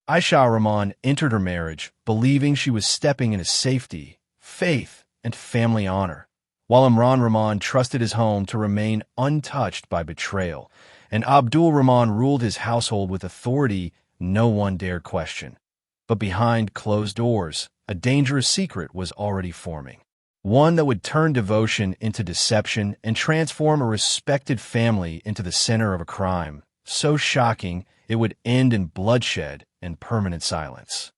Ayesha Rahman entered her marriage believing she was stepping into safety, faith, and family honor, while Imran Rahman trusted his home to remain untouched by betrayal, and Abdul Rahman ruled his household with authority no one dared question. But behind closed doors, a dangerous secret was already forming. One that would turn devotion into deception and transform a respected family into the center of a crime so shocking it would end in bloodshed and permanent silence.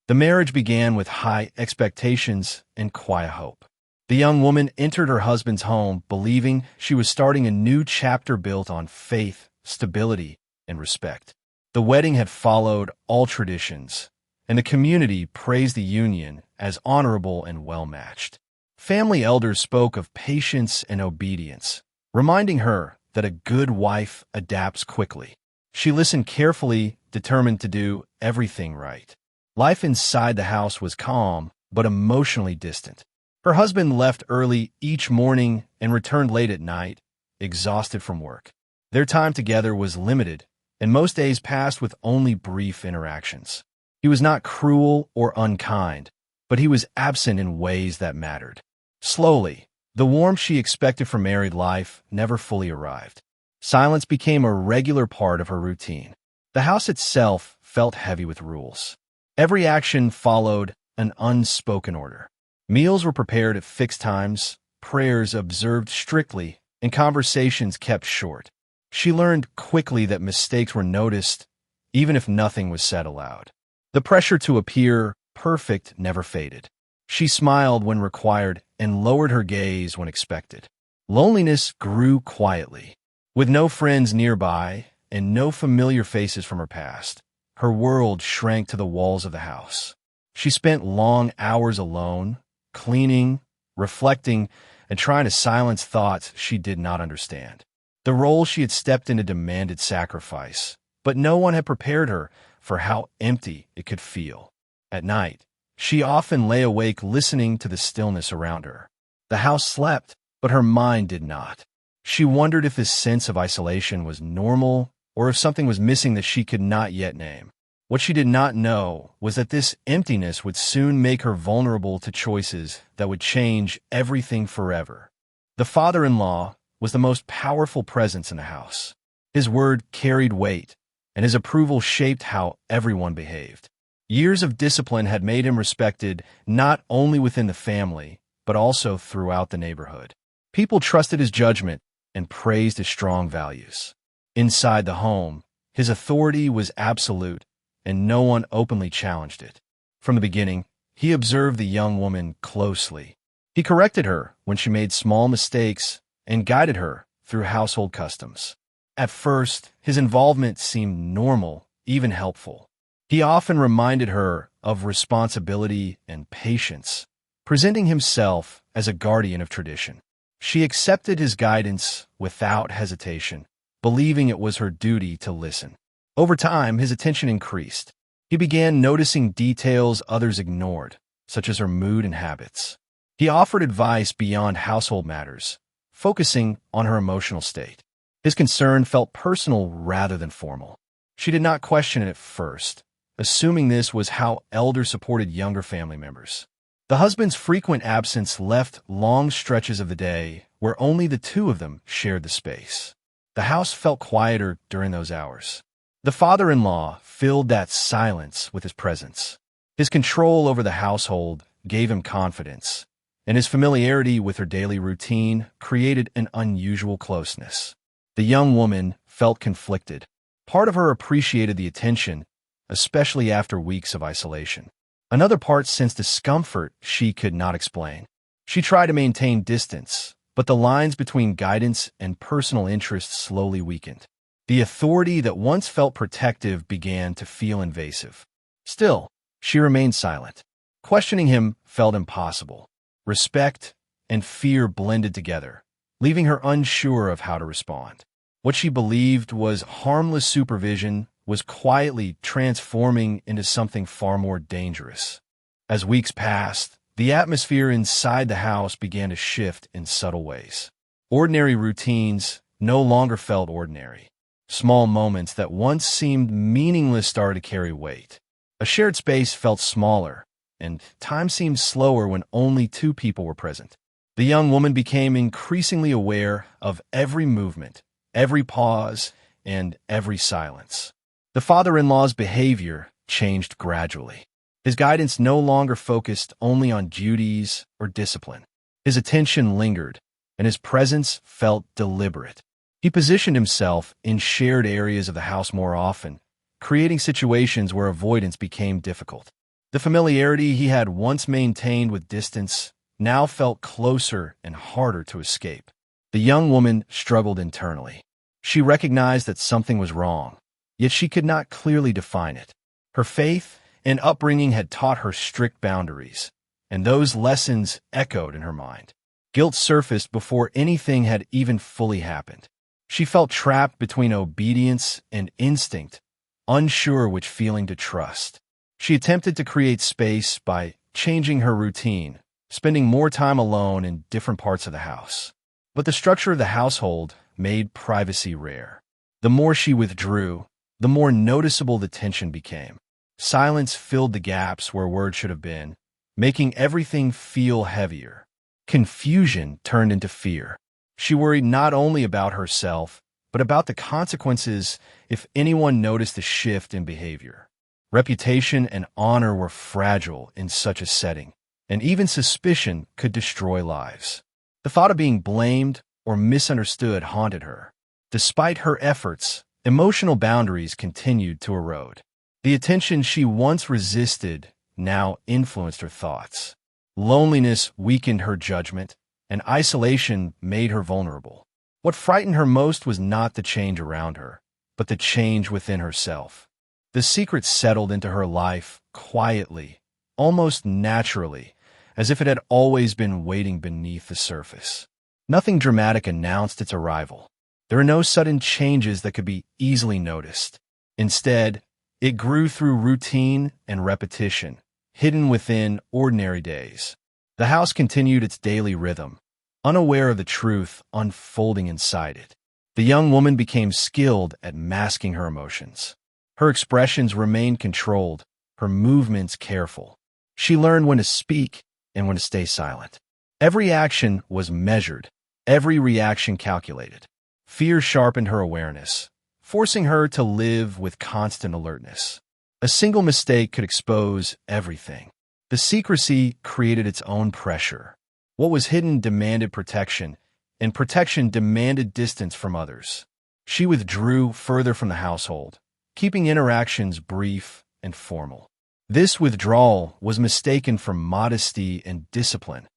The marriage began with high expectations and quiet hope. The young woman entered her husband's home believing she was starting a new chapter built on faith, stability, and respect. The wedding had followed all traditions, and the community praised the union as honorable and well-matched. Family elders spoke of patience and obedience, reminding her that a good wife adapts quickly. She listened carefully, determined to do everything right. Life inside the house was calm, but emotionally distant. Her husband left early each morning and returned late at night, exhausted from work. Their time together was limited, and most days passed with only brief interactions. He was not cruel or unkind, but he was absent in ways that mattered. Slowly, the warmth she expected from married life never fully arrived. Silence became a regular part of her routine. The house itself felt heavy with rules. Every action followed an unspoken order. Meals were prepared at fixed times, prayers observed strictly, and conversations kept short. She learned quickly that mistakes were noticed, even if nothing was said aloud. The pressure to appear perfect never faded. She smiled when required and lowered her gaze when expected. Loneliness grew quietly. With no friends nearby and no familiar faces from her past, her world shrank to the walls of the house. She spent long hours alone, cleaning, reflecting, and trying to silence thoughts she did not understand. The role she had stepped into demanded sacrifice, but no one had prepared her for how empty it could feel. At night, she often lay awake listening to the stillness around her. The house slept, but her mind did not. She wondered if this sense of isolation was normal or if something was missing that she could not yet name. What she did not know was that this emptiness would soon make her vulnerable to choices that would change everything forever. The father-in-law was the most powerful presence in the house. His word carried weight, and his approval shaped how everyone behaved. Years of discipline had made him respected not only within the family, but also throughout the neighborhood. People trusted his judgment and praised his strong values. Inside the home, his authority was absolute, and no one openly challenged it. From the beginning, he observed the young woman closely. He corrected her when she made small mistakes and guided her through household customs. At first, his involvement seemed normal, even helpful. He often reminded her of responsibility and patience, presenting himself as a guardian of tradition. She accepted his guidance without hesitation, believing it was her duty to listen. Over time, his attention increased. He began noticing details others ignored, such as her mood and habits. He offered advice beyond household matters, focusing on her emotional state. His concern felt personal rather than formal. She did not question it at first, assuming this was how elders supported younger family members. The husband's frequent absence left long stretches of the day where only the two of them shared the space. The house felt quieter during those hours. The father-in-law filled that silence with his presence. His control over the household gave him confidence, and his familiarity with her daily routine created an unusual closeness. The young woman felt conflicted. Part of her appreciated the attention, especially after weeks of isolation. Another part sensed discomfort she could not explain. She tried to maintain distance, but the lines between guidance and personal interest slowly weakened. The authority that once felt protective began to feel invasive. Still, she remained silent. Questioning him felt impossible. Respect and fear blended together, leaving her unsure of how to respond. What she believed was harmless supervision was quietly transforming into something far more dangerous. As weeks passed, the atmosphere inside the house began to shift in subtle ways. Ordinary routines no longer felt ordinary. Small moments that once seemed meaningless started to carry weight. A shared space felt smaller, and time seemed slower when only two people were present. The young woman became increasingly aware of every movement, every pause, and every silence. The father-in-law's behavior changed gradually. His guidance no longer focused only on duties or discipline. His attention lingered, and his presence felt deliberate. He positioned himself in shared areas of the house more often, creating situations where avoidance became difficult. The familiarity he had once maintained with distance now felt closer and harder to escape. The young woman struggled internally. She recognized that something was wrong, yet she could not clearly define it. Her faith and upbringing had taught her strict boundaries, and those lessons echoed in her mind. Guilt surfaced before anything had even fully happened. She felt trapped between obedience and instinct, unsure which feeling to trust. She attempted to create space by changing her routine, spending more time alone in different parts of the house. But the structure of the household made privacy rare. The more she withdrew, the more noticeable the tension became. Silence filled the gaps where words should have been, making everything feel heavier. Confusion turned into fear. She worried not only about herself, but about the consequences if anyone noticed a shift in behavior. Reputation and honor were fragile in such a setting, and even suspicion could destroy lives. The thought of being blamed or misunderstood haunted her. Despite her efforts, emotional boundaries continued to erode. The attention she once resisted now influenced her thoughts. Loneliness weakened her judgment, and isolation made her vulnerable. What frightened her most was not the change around her, but the change within herself. The secret settled into her life quietly, almost naturally, as if it had always been waiting beneath the surface. Nothing dramatic announced its arrival. There were no sudden changes that could be easily noticed. Instead, it grew through routine and repetition, hidden within ordinary days. The house continued its daily rhythm, unaware of the truth unfolding inside it. The young woman became skilled at masking her emotions. Her expressions remained controlled, her movements careful. She learned when to speak and when to stay silent. Every action was measured, every reaction calculated. Fear sharpened her awareness, forcing her to live with constant alertness. A single mistake could expose everything. The secrecy created its own pressure. What was hidden demanded protection, and protection demanded distance from others. She withdrew further from the household, keeping interactions brief and formal. This withdrawal was mistaken for modesty and discipline,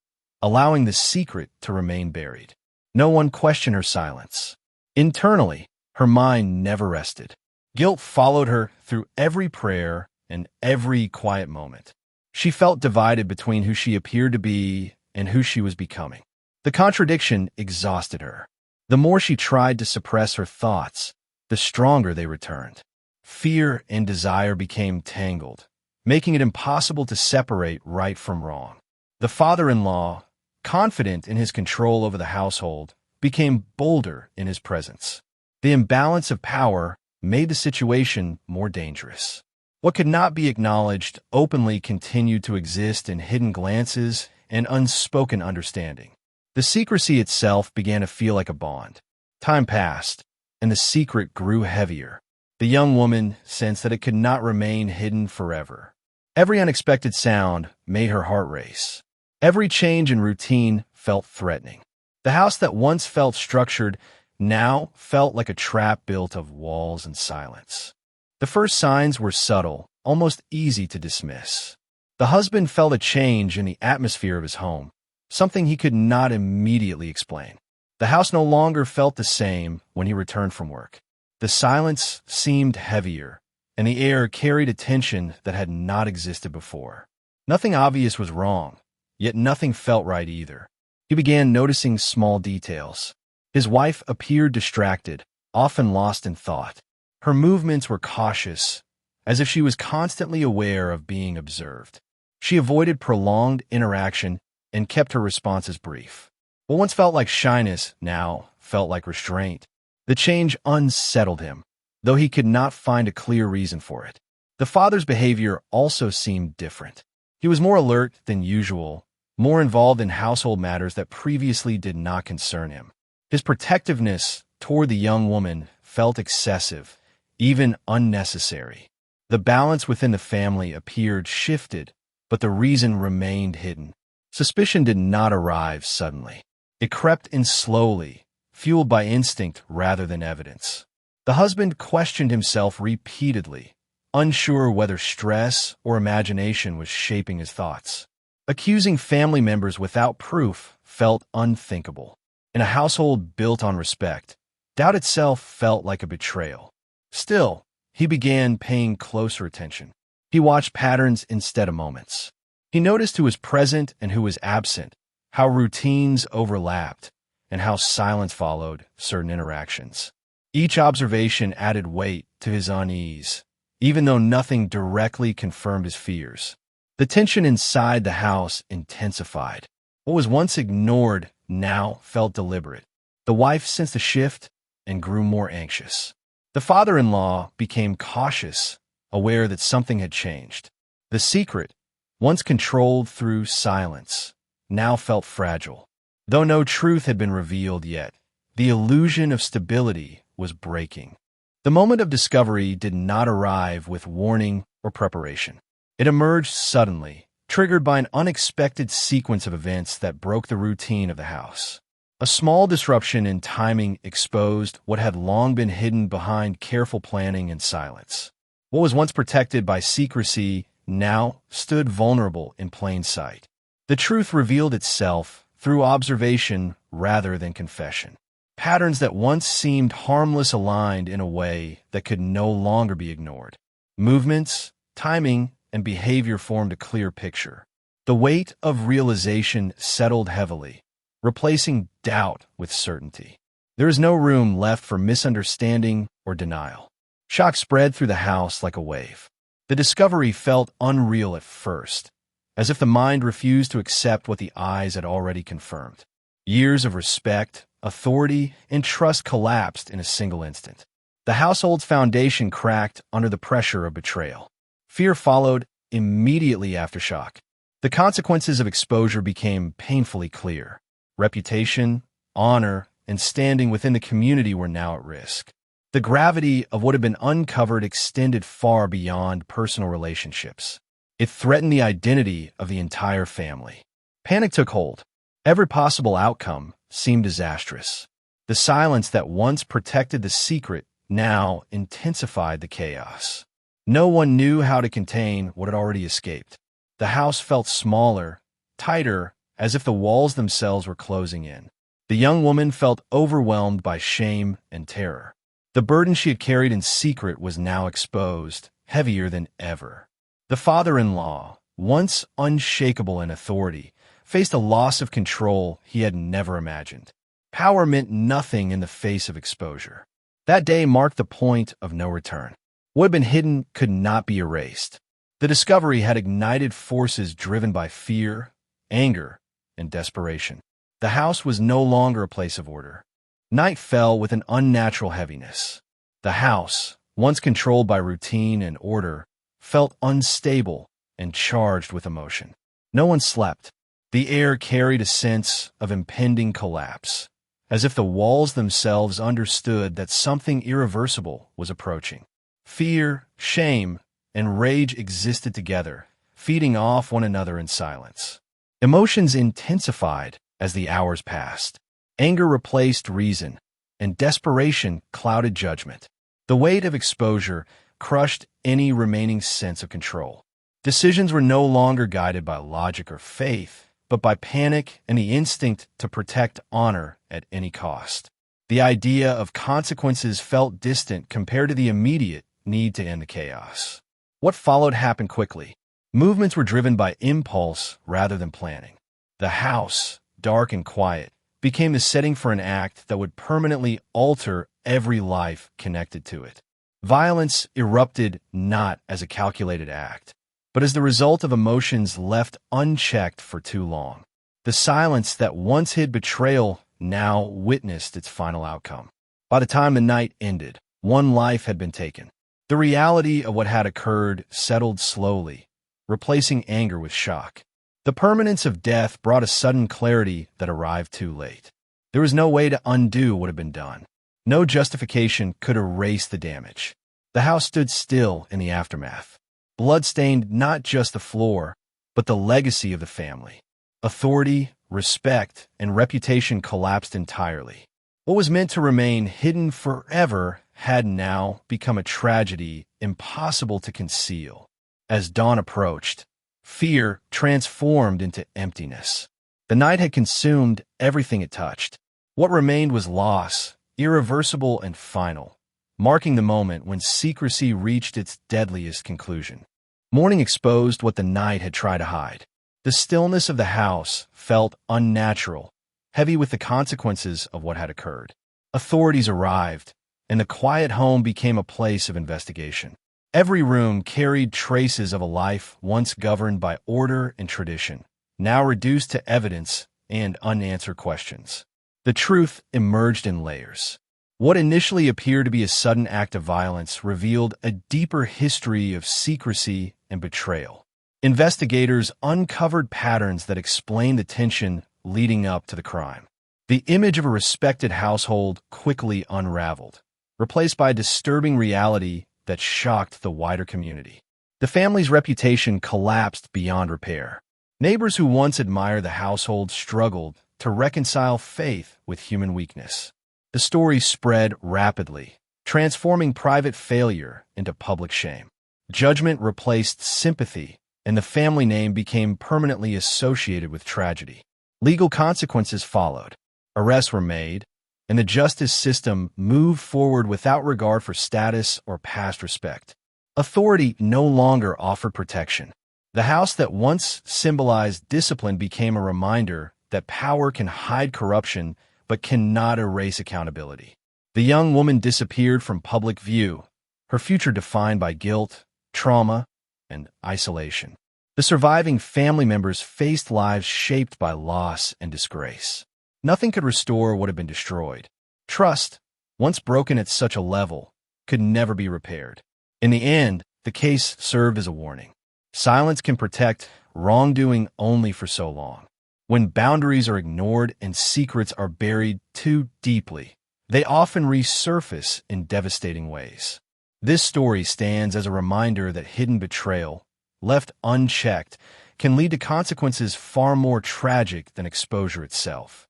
allowing the secret to remain buried. No one questioned her silence. Internally, her mind never rested. Guilt followed her through every prayer and every quiet moment. She felt divided between who she appeared to be and who she was becoming. The contradiction exhausted her. The more she tried to suppress her thoughts, the stronger they returned. Fear and desire became tangled, making it impossible to separate right from wrong. The father-in-law, confident in his control over the household, became bolder in his presence. The imbalance of power made the situation more dangerous. What could not be acknowledged openly continued to exist in hidden glances and unspoken understanding. The secrecy itself began to feel like a bond. Time passed, and the secret grew heavier. The young woman sensed that it could not remain hidden forever. Every unexpected sound made her heart race. Every change in routine felt threatening. The house that once felt structured now felt like a trap built of walls and silence. The first signs were subtle, almost easy to dismiss. The husband felt a change in the atmosphere of his home, something he could not immediately explain. The house no longer felt the same when he returned from work. The silence seemed heavier, and the air carried a tension that had not existed before. Nothing obvious was wrong, yet nothing felt right either. He began noticing small details. His wife appeared distracted, often lost in thought. Her movements were cautious, as if she was constantly aware of being observed. She avoided prolonged interaction and kept her responses brief. What once felt like shyness now felt like restraint. The change unsettled him, though he could not find a clear reason for it. The father's behavior also seemed different. He was more alert than usual, more involved in household matters that previously did not concern him. His protectiveness toward the young woman felt excessive, even unnecessary. The balance within the family appeared shifted, but the reason remained hidden. Suspicion did not arrive suddenly. It crept in slowly, fueled by instinct rather than evidence. The husband questioned himself repeatedly, unsure whether stress or imagination was shaping his thoughts. Accusing family members without proof felt unthinkable. In a household built on respect, doubt itself felt like a betrayal. Still, he began paying closer attention. He watched patterns instead of moments. He noticed who was present and who was absent, how routines overlapped, and how silence followed certain interactions. Each observation added weight to his unease, even though nothing directly confirmed his fears. The tension inside the house intensified. What was once ignored now felt deliberate. The wife sensed a shift and grew more anxious. The father-in-law became cautious, aware that something had changed. The secret, once controlled through silence, now felt fragile. Though no truth had been revealed yet, the illusion of stability was breaking. The moment of discovery did not arrive with warning or preparation. It emerged suddenly, triggered by an unexpected sequence of events that broke the routine of the house. A small disruption in timing exposed what had long been hidden behind careful planning and silence. What was once protected by secrecy now stood vulnerable in plain sight. The truth revealed itself through observation rather than confession. Patterns that once seemed harmless aligned in a way that could no longer be ignored. Movements, timing, and behavior formed a clear picture. The weight of realization settled heavily, replacing doubt with certainty. There is no room left for misunderstanding or denial. Shock spread through the house like a wave. The discovery felt unreal at first, as if the mind refused to accept what the eyes had already confirmed. Years of respect, authority, and trust collapsed in a single instant. The household's foundation cracked under the pressure of betrayal. Fear followed immediately after shock. The consequences of exposure became painfully clear. Reputation, honor, and standing within the community were now at risk. The gravity of what had been uncovered extended far beyond personal relationships. It threatened the identity of the entire family. Panic took hold. Every possible outcome seemed disastrous. The silence that once protected the secret now intensified the chaos. No one knew how to contain what had already escaped. The house felt smaller, tighter, as if the walls themselves were closing in. The young woman felt overwhelmed by shame and terror. The burden she had carried in secret was now exposed, heavier than ever. The father-in-law, once unshakable in authority, faced a loss of control he had never imagined. Power meant nothing in the face of exposure. That day marked the point of no return. What had been hidden could not be erased. The discovery had ignited forces driven by fear, anger, and desperation. The house was no longer a place of order. Night fell with an unnatural heaviness. The house, once controlled by routine and order, felt unstable and charged with emotion. No one slept. The air carried a sense of impending collapse, as if the walls themselves understood that something irreversible was approaching. Fear, shame, and rage existed together, feeding off one another in silence. Emotions intensified as the hours passed. Anger replaced reason, and desperation clouded judgment. The weight of exposure crushed any remaining sense of control. Decisions were no longer guided by logic or faith, but by panic and the instinct to protect honor at any cost. The idea of consequences felt distant compared to the immediate need to end the chaos. What followed happened quickly. Movements were driven by impulse rather than planning. The house, dark and quiet, became the setting for an act that would permanently alter every life connected to it. Violence erupted not as a calculated act, but as the result of emotions left unchecked for too long. The silence that once hid betrayal now witnessed its final outcome. By the time the night ended, one life had been taken. The reality of what had occurred settled slowly, replacing anger with shock. The permanence of death brought a sudden clarity that arrived too late. There was no way to undo what had been done. No justification could erase the damage. The house stood still in the aftermath. Blood stained not just the floor, but the legacy of the family. Authority, respect, and reputation collapsed entirely. What was meant to remain hidden forever had now become a tragedy impossible to conceal. As dawn approached, fear transformed into emptiness. The night had consumed everything it touched. What remained was loss, irreversible and final, marking the moment when secrecy reached its deadliest conclusion. Morning exposed what the night had tried to hide. The stillness of the house felt unnatural, heavy with the consequences of what had occurred. Authorities arrived, and the quiet home became a place of investigation. Every room carried traces of a life once governed by order and tradition, now reduced to evidence and unanswered questions. The truth emerged in layers. What initially appeared to be a sudden act of violence revealed a deeper history of secrecy and betrayal. Investigators uncovered patterns that explained the tension leading up to the crime. The image of a respected household quickly unraveled, replaced by a disturbing reality that shocked the wider community. The family's reputation collapsed beyond repair. Neighbors who once admired the household struggled to reconcile faith with human weakness. The story spread rapidly, transforming private failure into public shame. Judgment replaced sympathy, and the family name became permanently associated with tragedy. Legal consequences followed. Arrests were made, and the justice system moved forward without regard for status or past respect. Authority no longer offered protection. The house that once symbolized discipline became a reminder that power can hide corruption but cannot erase accountability. The young woman disappeared from public view, her future defined by guilt, trauma, and isolation. The surviving family members faced lives shaped by loss and disgrace. Nothing could restore what had been destroyed. Trust, once broken at such a level, could never be repaired. In the end, the case served as a warning. Silence can protect wrongdoing only for so long. When boundaries are ignored and secrets are buried too deeply, they often resurface in devastating ways. This story stands as a reminder that hidden betrayal, left unchecked, can lead to consequences far more tragic than exposure itself.